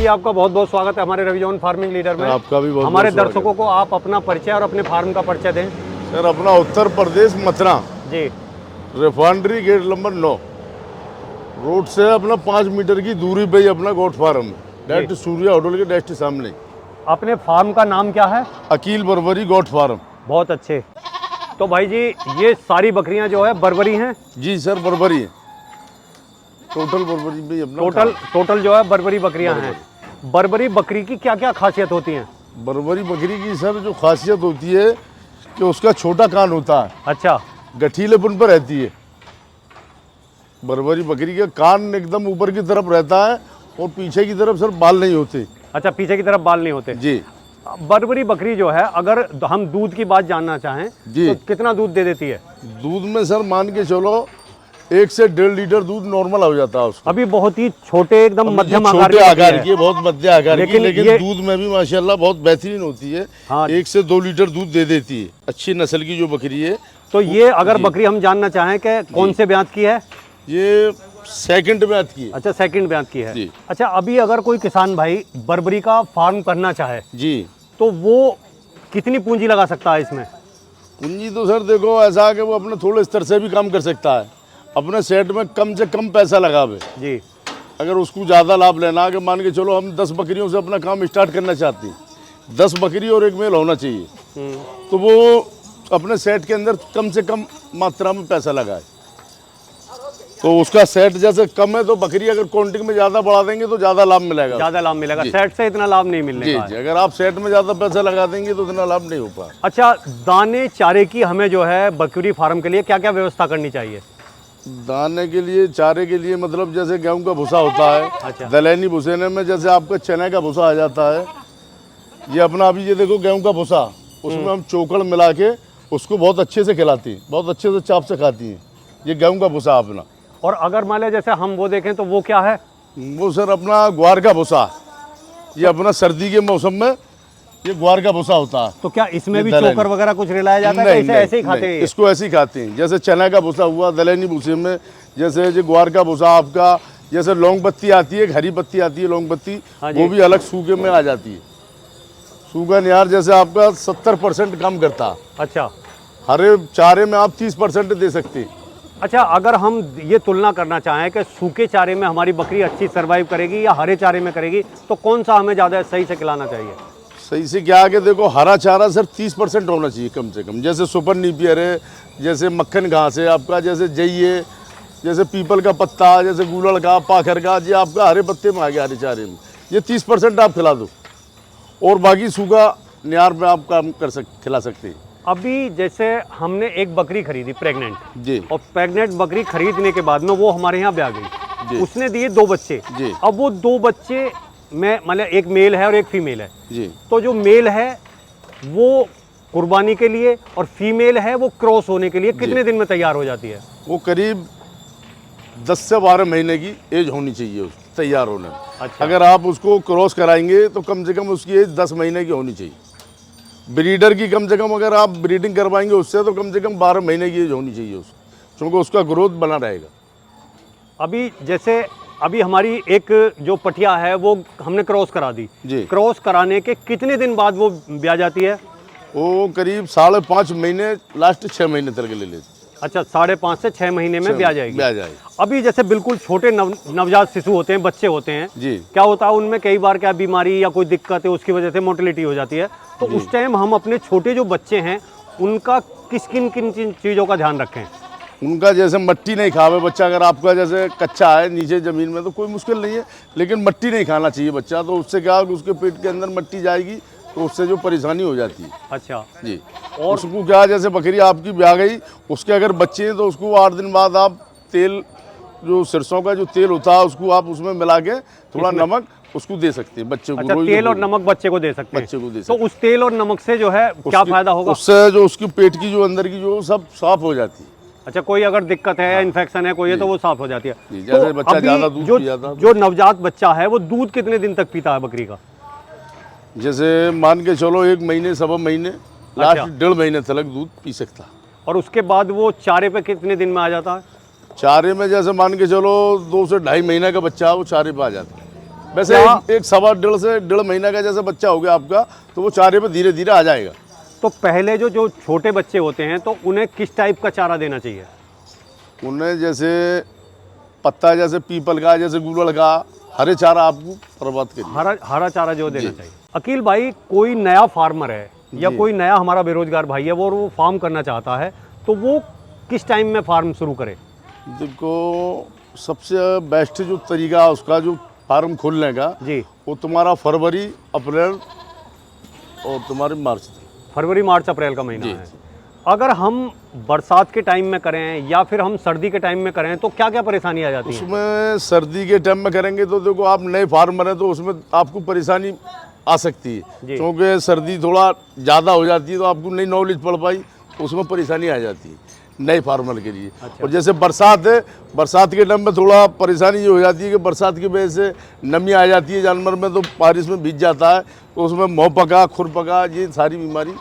जी, आपका बहुत बहुत स्वागत है हमारे रविजोन फार्मिंग लीडर में। आपका भी बहुत हमारे बहुत दर्शकों को आप अपना परिचय और अपने फार्म का परिचय दें। सर, अपना उत्तर प्रदेश मथुरा जी, रिफाइनरी गेट नंबर 9 रोड से अपना 5 मीटर की दूरी पे ही अपना गोट फार्म है। डायरेक्ट सूर्या होटल के डायरेक्ट सामने अपने फार्म का नाम क्या है? Aqeel Barbari goat farm. बहुत अच्छे। तो भाई जी, ये सारी बकरियां जो है बर्बरी हैं? जी सर, बर्बरी है। टोटल बर्बरी भी अपना टोटल जो है बर्बरी बकरियां हैं। बर्बरी बकरी की क्या क्या खासियत होती हैं? बर्बरी बकरी की सर जो खासियत होती है कि उसका छोटा कान होता है। अच्छा, गठीलेपन पर रहती है। बर्बरी बकरी का कान एकदम ऊपर की तरफ रहता है और पीछे की तरफ सर बाल नहीं होते। अच्छा, पीछे की तरफ बाल नहीं होते जी। बर्बरी बकरी जो है, अगर हम दूध की बात जानना चाहें जी, तो कितना दूध दे देती है? दूध में सर मान के चलो 1 से 1.5 लीटर दूध नॉर्मल हो जाता है उसका। अभी बहुत ही छोटे एकदम मध्यम आकार छोटे की आकार है। की, बहुत मध्य आकार की, लेकिन ये दूध में भी माशाल्लाह बहुत बेहतरीन होती है। हाँ। 1 से 2 लीटर दूध दे देती है। अच्छी नस्ल की जो बकरी है। तो ये अगर बकरी हम जानना चाहें कि कौन से ब्यात की है? ये सेकंड में आती है। अच्छा, सेकंड ब्यात की है। जी। अच्छा, अभी अगर कोई किसान भाई बर्बरी का फार्म करना चाहे जी, तो वो कितनी पूंजी लगा सकता है इसमें? पूंजी तो सर देखो ऐसा है कि वो अपने थोड़े स्तर से भी काम कर सकता है। अपने सेट में कम से कम पैसा लगावे। जी। अगर उसको ज़्यादा लाभ लेना है कि मान के चलो हम 10 बकरियों से अपना काम स्टार्ट करना चाहते हैं, 10 बकरी और 1 मेल होना चाहिए, तो वो अपने सेट के अंदर कम से कम मात्रा में पैसा लगाए। तो उसका सेट जैसे कम है तो बकरी अगर क्वांटिटी में ज़्यादा बढ़ा देंगे तो ज़्यादा लाभ मिलेगा। ज्यादा लाभ मिलेगा, सेट से इतना लाभ नहीं मिलने जी का जी, है। अगर आप सेट में ज़्यादा पैसा लगा देंगे तो इतना लाभ नहीं हो पाए। अच्छा, दाने चारे की हमें जो है बकरी फार्म के लिए क्या क्या व्यवस्था करनी चाहिए? दाने के लिए, चारे के लिए मतलब जैसे गेहूं का भूसा होता है। अच्छा। दलैनी भूसेने में जैसे आपका चने का भूसा आ जाता है। ये अपना अभी ये देखो गेहूं का भूसा, उसमें हम चोकड़ मिला के उसको बहुत अच्छे से खिलाती हैं, बहुत अच्छे से चाप से खाती हैं। ये गेहूं का भूसा अपना। और अगर मान लें जैसे हम वो देखें तो वो क्या है? वो सर अपना ग्वार का भूसा। ये अपना सर्दी के मौसम में ये ग्वार का भूसा होता है। तो क्या इसमें ये भी दलैनी। चोकर वगैरह कुछ रिलाया जाता है? इसे ऐसे ही खाते हैं? इसको ऐसे ही खाते हैं। जैसे चना का भूसा हुआ दलैनी भूसे में, जैसे जो ग्वार का भूसा आपका, जैसे लौंग बत्ती आती है, हरी पत्ती आती है, लौंग बत्ती, वो भी अलग सूखे में आ जाती है। सूखा निहार जैसे आपका 70% काम करता है। अच्छा। हरे चारे में आप 30% दे सकते हैं। अच्छा, अगर हम ये तुलना करना चाहें कि सूखे चारे में हमारी बकरी अच्छी सर्वाइव करेगी या हरे चारे में करेगी, तो कौन सा हमें ज़्यादा सही से खिलाना चाहिए? सही से क्या आगे देखो, हरा चारा सर 30% होना चाहिए कम से कम। जैसे सुपर नीपियर है, जैसे मक्खन घास है आपका, जैसे जई है, जैसे पीपल का पत्ता, जैसे गूलड़ का, पाखर का, ये आपका हरे पत्ते में आ गया हरे चारे में। ये 30% आप खिला दो और बाकी सूखा निहार में आप काम खिला सकते हैं। अभी जैसे हमने एक बकरी खरीदी प्रेग्नेंट जी। और प्रेग्नेंट बकरी खरीदने के बाद में वो हमारे यहाँ ब्याह गई, उसने दिए 2 बच्चे। जी। अब वो 2 बच्चे में मतलब एक मेल है और एक फीमेल है। जी। तो जो मेल है वो कुर्बानी के लिए और फीमेल है वो क्रॉस होने के लिए कितने दिन में तैयार हो जाती है? वो करीब 10 से 12 महीने की एज होनी चाहिए उसको तैयार होने में। अच्छा। अगर आप उसको क्रॉस कराएंगे तो कम से कम उसकी एज 10 महीने की होनी चाहिए। ब्रीडर की कम से कम अगर आप ब्रीडिंग करवाएंगे उससे तो कम से कम 12 महीने की एज होनी चाहिए उसको, क्योंकि उसका ग्रोथ बना रहेगा। अभी जैसे अभी हमारी एक जो पटिया है वो हमने क्रॉस करा दी जी। क्रॉस कराने के कितने दिन बाद वो ब्याह जाती है? वो करीब 5.5 महीने, लास्ट 6 महीने तक ले लेते। अच्छा, 5.5 से 6 महीने में ब्याह जाएगी। ब्याह जाएगी। अभी जैसे बिल्कुल छोटे नवजात शिशु होते हैं, बच्चे होते हैं जी। क्या होता है उनमें कई बार क्या बीमारी या कोई दिक्कत है, उसकी वजह से मोर्टेलिटी हो जाती है। तो उस टाइम हम अपने छोटे जो बच्चे हैं उनका किन किन चीज़ों का ध्यान रखें? उनका जैसे मट्टी नहीं खावे बच्चा। अगर आपका जैसे कच्चा है नीचे ज़मीन में तो कोई मुश्किल नहीं है, लेकिन मट्टी नहीं खाना चाहिए बच्चा। तो उससे क्या है, उसके पेट के अंदर मट्टी जाएगी तो उससे जो परेशानी हो जाती है। अच्छा जी। और उसको क्या, जैसे बकरी आपकी ब्याह गई, उसके अगर बच्चे हैं तो उसको 8 दिन बाद आप तेल, जो सरसों का जो तेल होता है उसको आप उसमें मिला के थोड़ा नमक उसको दे सकते हैं बच्चे को। अच्छा, तेल और नमक बच्चे को दे सकते हैं? बच्चे को दे तो उस तेल और नमक से जो है क्या फायदा होगा? उससे जो उसकी पेट की जो अंदर की जो सब साफ हो जाती है। अच्छा, कोई अगर दिक्कत है, इन्फेक्शन है कोई है तो वो साफ हो जाती है। जैसे तो बच्चा अभी ज़्यादा दूध पिया था जो नवजात बच्चा है वो दूध कितने दिन तक पीता है बकरी का? जैसे मान के चलो 1 महीने, 1.25 महीने, लास्ट 1.5 महीने तक दूध पी सकता। और उसके बाद वो चारे पे कितने दिन में आ जाता है? चारे में जैसे मान के चलो 2 से 2.5 महीने का बच्चा है वो चारे पे आ जाता है। वैसे एक सवा डेढ़ से 1.5 महीना का जैसा बच्चा हो गया आपका, तो वो चारे पे धीरे धीरे आ जाएगा। तो पहले जो छोटे बच्चे होते हैं तो उन्हें किस टाइप का चारा देना चाहिए? उन्हें जैसे पत्ता, जैसे पीपल का, जैसे गूलड़ का, हरे चारा आपको बर्बाद करिए। हरा चारा जो देना चाहिए। अकील भाई, कोई नया फार्मर है या कोई नया हमारा बेरोजगार भाई है, वो फार्म करना चाहता है, तो वो किस टाइम में फार्म शुरू करे? देखो, सबसे बेस्ट जो तरीका उसका जो फार्म खोलने का जी, वो तुम्हारा फरवरी अप्रैल और तुम्हारे मार्च तक। फरवरी मार्च अप्रैल का महीना है। अगर हम बरसात के टाइम में करें या फिर हम सर्दी के टाइम में करें तो क्या क्या परेशानी आ जाती है? उसमें सर्दी के टाइम में करेंगे तो देखो, आप नए फार्मर हैं तो उसमें आपको परेशानी आ सकती है, क्योंकि सर्दी थोड़ा ज़्यादा हो जाती है तो आपको नहीं नॉलेज पड़ पाई, उसमें परेशानी आ जाती है नए फार्मर के लिए। और जैसे बरसात है, बरसात के टाइम में थोड़ा परेशानी ये हो जाती है कि बरसात की वजह से नमी आ जाती है जानवर में, तो बारिश में भीग जाता है, तो उसमें मुँह पका, खुर पका, ये सारी बीमारी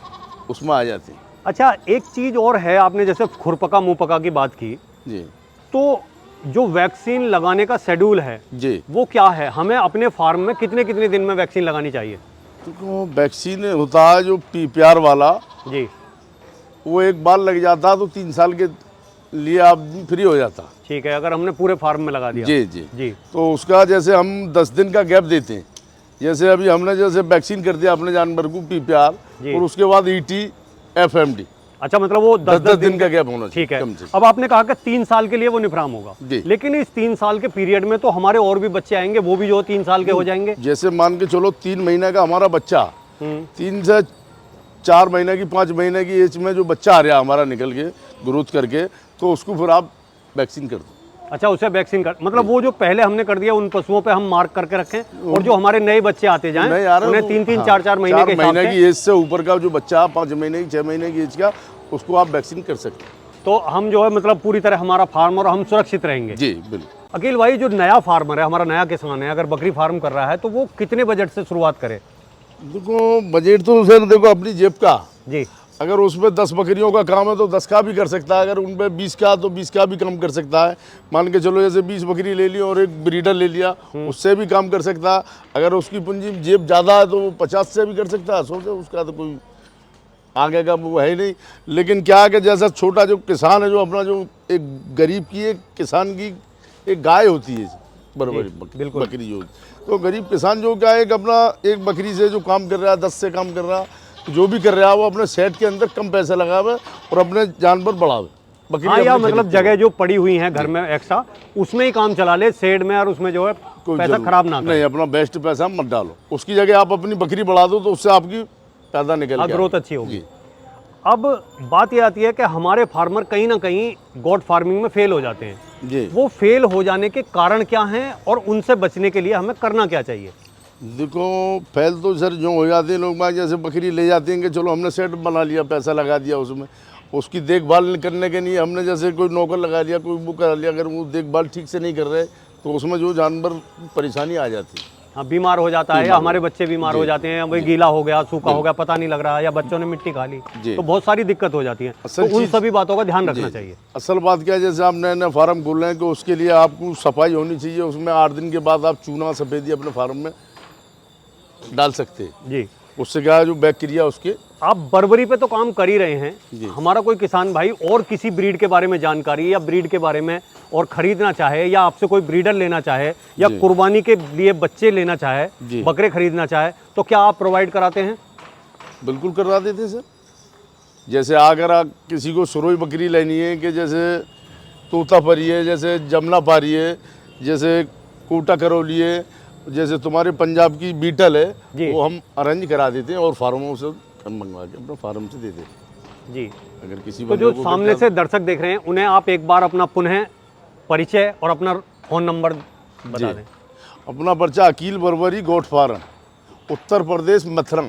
उसमें आ जाती है। अच्छा, एक चीज़ और है, आपने जैसे खुरपका मुँह पका की बात की जी, तो जो वैक्सीन लगाने का शेड्यूल है जी, वो क्या है? हमें अपने फार्म में कितने कितने दिन में वैक्सीन लगानी चाहिए? तो वैक्सीन होता है जो PPR वाला, जी, वो एक बार लग जाता है तो 3 साल के लिए आप फ्री हो जाता। ठीक है, अगर हमने पूरे फार्म में लगा दिया। जी जी जी, तो उसका जैसे हम 10 दिन का गैप देते हैं। जैसे अभी हमने जैसे वैक्सीन कर दिया अपने जानवर को PPR, और उसके बाद ET FMD। अच्छा, मतलब वो 10 दिन का गैप होना चाहिए। ठीक है। कम से अब आपने कहा कि 3 साल के लिए वो निफ्राम होगा, लेकिन इस 3 साल के पीरियड में तो हमारे और भी बच्चे आएंगे, वो भी जो 3 साल के हो जाएंगे। जैसे मान के चलो 3 महीने का हमारा बच्चा, 3 से 4 महीने की 5 महीने की एज में जो बच्चा आ रहा हमारा निकल के ग्रोथ करके, तो उसको फिर आप वैक्सीन कर दो। अच्छा, उसे वैक्सीन कर, मतलब वो जो पहले हमने कर दिया उन पशुओं पे हम मार्क करके रखें, और जो हमारे नए बच्चे आते जाएं उन्हें 3-3, 4-4 महीने के हिसाब से, की एज से ऊपर का जो बच्चा 5 महीने की, 6 महीने की एज का, उसको आप वैक्सीन कर सकते हैं। तो हम जो है मतलब पूरी तरह हमारा फार्म और हम सुरक्षित रहेंगे। जी बिल्कुल। अकील भाई, जो नया फार्मर है, हमारा नया किसान है, अगर बकरी फार्म कर रहा है तो वो कितने बजट से शुरुआत करे? देखो, बजट तो सर देखो अपनी जेब का। जी, अगर उसमें 10 बकरियों का काम है तो 10 का भी कर सकता है, अगर उन पे 20 का तो 20 का भी काम कर सकता है। मान के चलो जैसे 20 बकरी ले ली और एक ब्रीडर ले लिया, उससे भी काम कर सकता है। अगर उसकी पूंजी जेब ज़्यादा है तो वो 50 से भी कर सकता है, 100 से, उसका तो कोई आगे का वो है ही नहीं। लेकिन क्या है कि जैसा छोटा जो किसान है, जो अपना जो एक गरीब की, एक किसान की एक गाय होती है बराबर, बिल्कुल बकरी जो, तो गरीब किसान जो क्या है, अपना एक बकरी से जो काम कर रहा है, 10 से काम कर रहा है, जो भी कर रहा है, वो अपने सेट के अंदर कम पैसा लगावे और अपने जानवर बढ़ावे। बकरी हाँ, या मतलब जगह जो पड़ी हुई है घर में एक्स्ट्रा, उसमें ही काम चला ले शेड में, और उसमें जो है पैसा खराब ना करे। नहीं, अपना बेस्ट पैसा मत डालो, उसकी जगह आप अपनी बकरी बढ़ा दो, तो उससे आपकी पैदा निकल के ग्रोथ अच्छी होगी। अब बात ये आती है कि हमारे फार्मर कहीं ना कहीं गोट फार्मिंग में फेल हो जाते हैं जी। वो फेल हो जाने के कारण क्या हैं और उनसे बचने के लिए हमें करना क्या चाहिए? देखो, फेल तो सर जो हो जाते हैं लोग बाग, जैसे बकरी ले जाते हैं कि चलो हमने सेट बना लिया, पैसा लगा दिया उसमें, उसकी देखभाल करने के लिए हमने जैसे कोई नौकर लगा लिया, कोई वो करा लिया, अगर वो देखभाल ठीक से नहीं कर रहे तो उसमें जो जानवर परेशानी आ जाती है। हाँ, बीमार हो जाता है, या हमारे बच्चे बीमार हो जाते हैं, भाई गीला हो गया, सूखा हो गया, पता नहीं लग रहा, या बच्चों ने मिट्टी खा ली, तो बहुत सारी दिक्कत हो जाती है। तो उन सभी बातों का ध्यान रखना चाहिए। असल बात क्या है, जैसे आप नए नए फार्म खोल रहे हैं, कि उसके लिए आपको सफाई होनी चाहिए। उसमें 8 दिन के बाद आप चूना सफेदी अपने फार्म में डाल सकते हैं जी। उससे क्या है, जो बैक्टीरिया उसके। आप बर्बरी पे तो काम कर ही रहे हैं, हमारा कोई किसान भाई और किसी ब्रीड के बारे में जानकारी या ब्रीड के बारे में और खरीदना चाहे, या आपसे कोई ब्रीडर लेना चाहे, या कुर्बानी के लिए बच्चे लेना चाहे, बकरे खरीदना चाहे, तो क्या आप प्रोवाइड कराते हैं? बिल्कुल करवा देते हैं सर। जैसे अगर आप किसी को सुरोई बकरी लेनी है, कि जैसे तोता परी है, जैसे जमना पारी है, जैसे कोटा करौली है, जैसे तुम्हारे पंजाब की बीटल है, वो हम अरेंज करा देते हैं और फार्मों से हम मंगवा के अपने फार्म से दे देते हैं जी। अगर किसी तो जो सामने से दर्शक देख रहे हैं, उन्हें आप एक बार अपना पुनः परिचय और अपना फ़ोन नंबर बता दें। अपना पर्चा Aqeel Barbari goat farm, Uttar Pradesh, Mathura,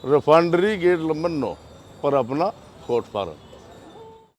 refinery gate number 9 पर अपना गोट फार्म।